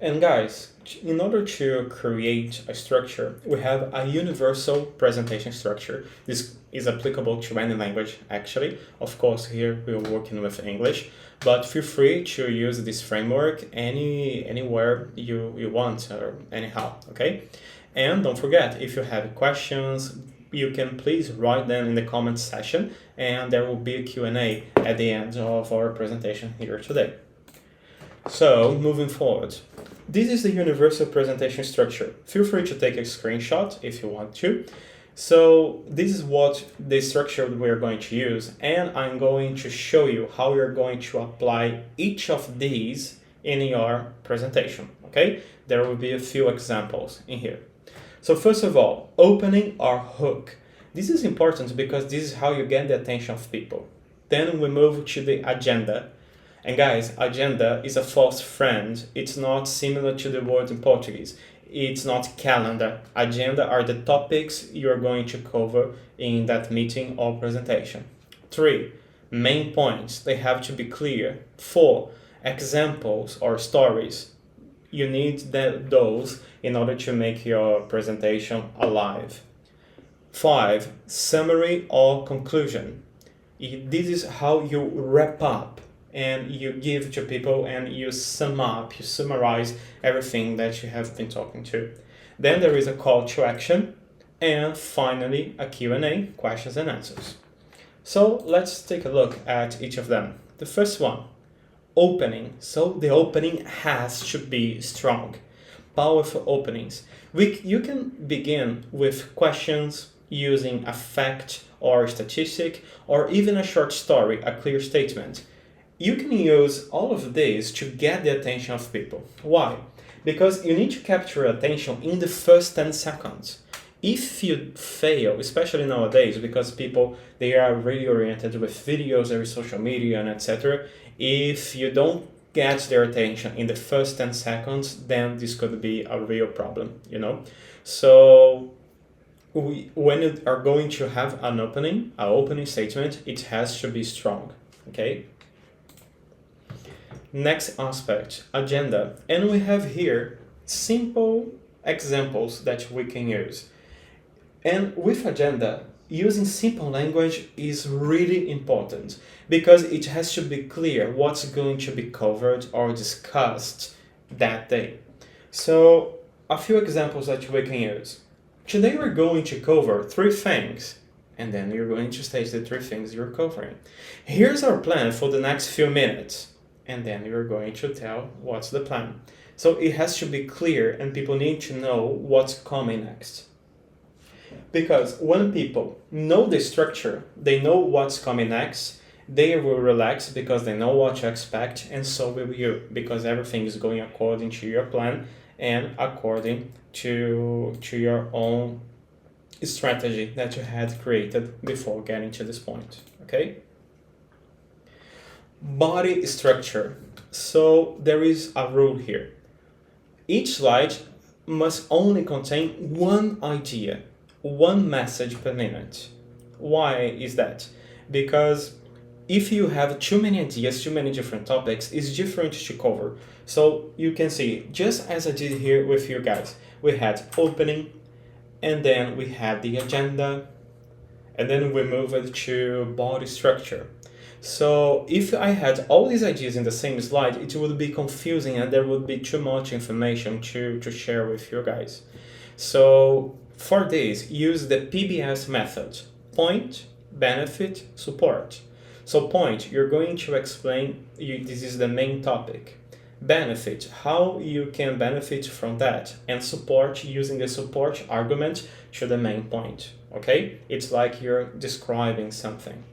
And guys, in order to create a structure, we have a universal presentation structure. This is applicable to any language, actually. Of course, here we're working with English, but feel free to use this framework anywhere you want or anyhow, okay? And don't forget, if you have questions, you can please write them in the comments section, and there will be a Q&A at the end of our presentation here today. So, moving forward. This is the universal presentation structure. Feel free to take a screenshot if you want to. So this is what the structure we're going to use, and I'm going to show you how you're going to apply each of these in your presentation, okay? There will be a few examples in here. So first of all, opening or hook. This is important because this is how you get the attention of people. Then we move to the agenda. And guys, agenda is a false friend. It's not similar to the word in Portuguese. It's not calendar. Agenda are the topics you're going to cover in that meeting or presentation. 3, main points. They have to be clear. 4, examples or stories. You need those in order to make your presentation alive. 5, summary or conclusion. This is how you wrap up and you give to people and you sum up, you summarize everything that you have been talking to. Then there is a call to action, and finally a Q&A, questions and answers. So let's take a look at each of them. The first one, opening. So the opening has to be strong. Powerful openings. You can begin with questions using a fact or statistic, or even a short story, a clear statement. You can use all of these to get the attention of people. Why? Because you need to capture attention in the first 10 seconds. If you fail, especially nowadays, because people, they are really oriented with videos, every social media and etc. If you don't get their attention in the first 10 seconds, then this could be a real problem, you know? So when you are going to have an opening statement, it has to be strong, okay? Next aspect, agenda. And we have here simple examples that we can use. And with agenda, using simple language is really important because it has to be clear what's going to be covered or discussed that day. So, a few examples that we can use. Today we're going to cover 3 things, and then you're going to state the 3 things you're covering. Here's our plan for the next few minutes. And then you're going to tell what's the plan. So it has to be clear and people need to know what's coming next. Because when people know the structure, they know what's coming next, they will relax because they know what to expect, and so will you, because everything is going according to your plan and according to your own strategy that you had created before getting to this point, okay? Body structure. So there is a rule here. Each slide must only contain one idea, one message per minute. Why is that? Because if you have too many ideas, too many different topics, it's different to cover. So you can see, just as I did here with you guys, we had opening, and then we had the agenda, and then we moved to body structure. So if I had all these ideas in the same slide, it would be confusing and there would be too much information to share with you guys. So for this, use the PBS method. Point, benefit, support. So point, you're going to explain, this is the main topic. Benefit, how you can benefit from that. And support, using the support argument to the main point. Okay? It's like you're describing something.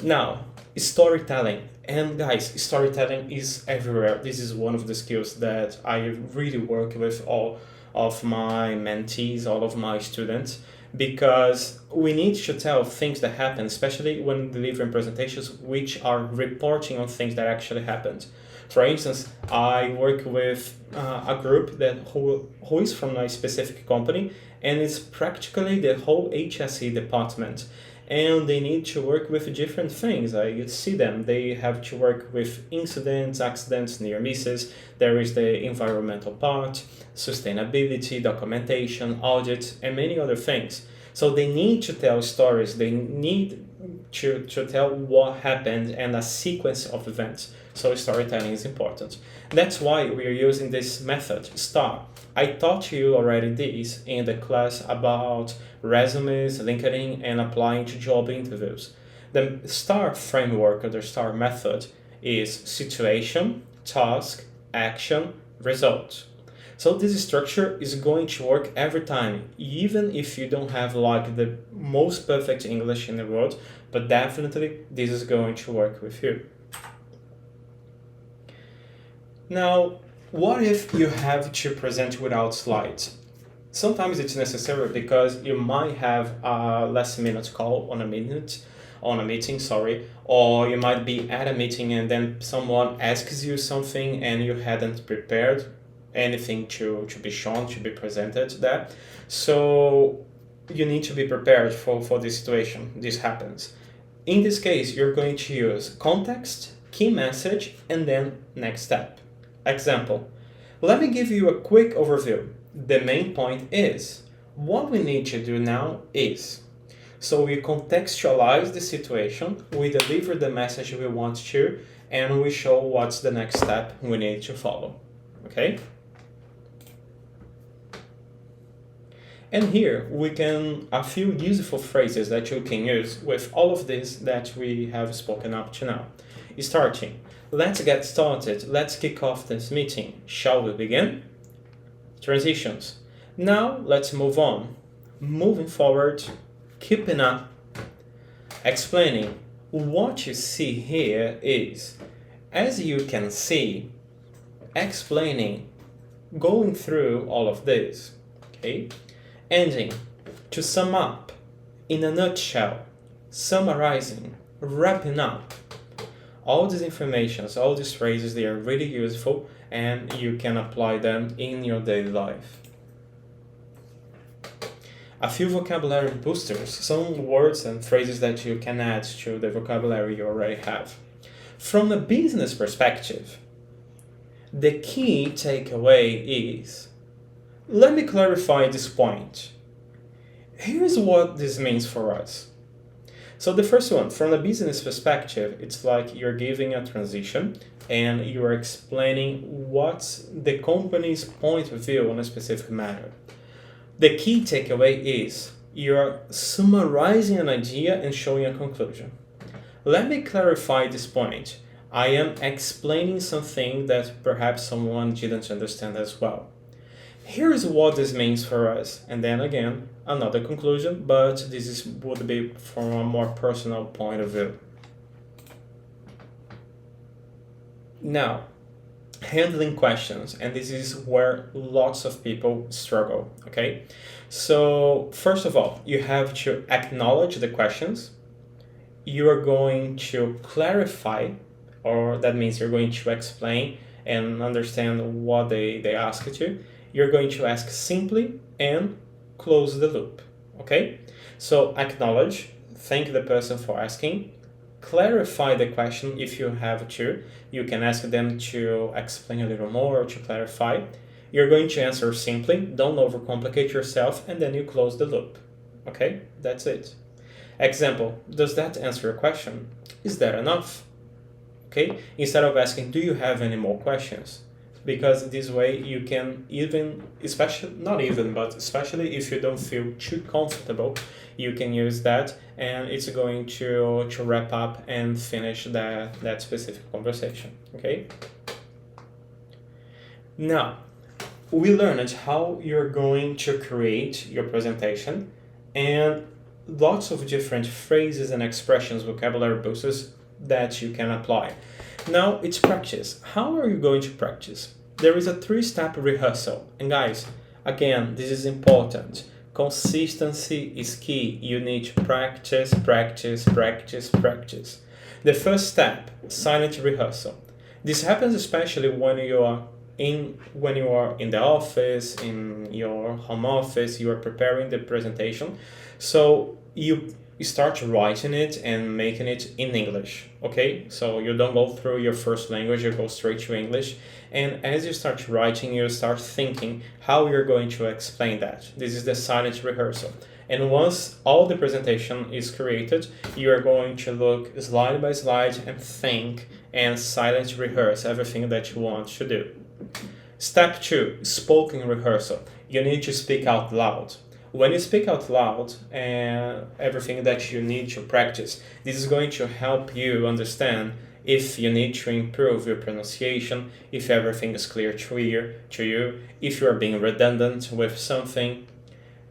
Now, storytelling. And guys, storytelling is everywhere. This is one of the skills that I really work with all of my mentees, all of my students, because we need to tell things that happen, especially when delivering presentations which are reporting on things that actually happened. For instance, I work with a group who is from a specific company, and it's practically the whole HSE department. and they need to work with different things. You see them, they have to work with incidents, accidents, near misses. There is the environmental part, sustainability, documentation, audit, and many other things. So they need to tell stories, they need to tell what happened and a sequence of events. So storytelling is important. That's why we are using this method, STAR. I taught you already this in the class about resumes, LinkedIn, and applying to job interviews. The STAR framework or the STAR method is situation, task, action, result. So this structure is going to work every time, even if you don't have like the most perfect English in the world, but definitely this is going to work with you. Now, what if you have to present without slides? Sometimes it's necessary because you might have a last minute call on a meeting, or you might be at a meeting and then someone asks you something and you hadn't prepared anything to be shown, to be presented there. So you need to be prepared for this situation. This happens. In this case, you're going to use context, key message, and then next step. Example. Let me give you a quick overview. The main point is, what we need to do now is, so we contextualize the situation, we deliver the message we want to, and we show what's the next step we need to follow. Okay? And here we can a few useful phrases that you can use with all of this that we have spoken up to now. Starting. Let's get started. Let's kick off this meeting. Shall we begin? Transitions. Now let's move on. Moving forward. Keeping up. Explaining. What you see here is, as you can see, explaining, going through all of this. Okay? Ending. To sum up. In a nutshell. Summarizing. Wrapping up. All these informations, all these phrases, they are really useful and you can apply them in your daily life. A few vocabulary boosters, some words and phrases that you can add to the vocabulary you already have. From a business perspective, the key takeaway is, let me clarify this point. Here's what this means for us. So the first one, from a business perspective, it's like you're giving a transition and you're explaining what's the company's point of view on a specific matter. The key takeaway is you're summarizing an idea and showing a conclusion. Let me clarify this point. I am explaining something that perhaps someone didn't understand as well. Here's what this means for us, and then again, another conclusion, but would be from a more personal point of view. Now, handling questions, and this is where lots of people struggle, okay? So, first of all, you have to acknowledge the questions. You are going to clarify, or that means you're going to explain and understand what they asked you. You're going to ask simply and close the loop, okay? So acknowledge, thank the person for asking, clarify the question if you have to. You can ask them to explain a little more or to clarify. You're going to answer simply, don't overcomplicate yourself, and then you close the loop, okay? That's it. Example, does that answer your question? Is that enough? Okay? Instead of asking, do you have any more questions? Because this way you can especially if you don't feel too comfortable, you can use that and it's going to wrap up and finish that specific conversation, okay? Now, we learned how you're going to create your presentation and lots of different phrases and expressions, vocabulary boosters that you can apply. Now it's practice. How are you going to practice? There is a 3-step rehearsal. And guys, again, this is important. Consistency is key. You need to practice, practice, practice, practice. The first step, silent rehearsal. This happens especially when you are in the office, in your home office, you are preparing the presentation. So you start writing it and making it in English, okay? So you don't go through your first language, you go straight to English. And as you start writing, you start thinking how you're going to explain that. This is the silent rehearsal. And once all the presentation is created, you are going to look slide by slide and think and silent rehearse everything that you want to do. Step 2, spoken rehearsal. You need to speak out loud. When you speak out loud and everything that you need to practice, this is going to help you understand if you need to improve your pronunciation, if everything is clear to you, if you are being redundant with something.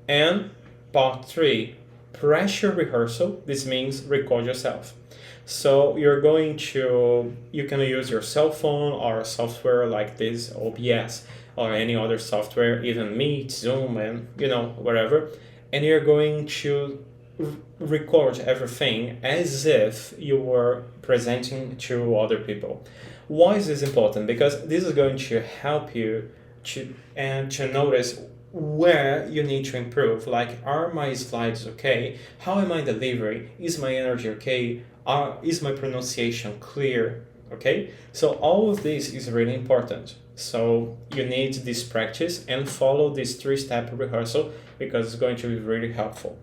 And part 3, pressure rehearsal. This means record yourself. So you can use your cell phone or software like this, OBS, or any other software, even Meet, Zoom, and whatever. And you're going to record everything as if you were presenting to other people. Why is this important? Because this is going to help you to notice where you need to improve. Like, are my slides okay? How am I delivering? Is my energy okay? Is my pronunciation clear? Okay, so all of this is really important. So you need this practice and follow this 3-step rehearsal because it's going to be really helpful.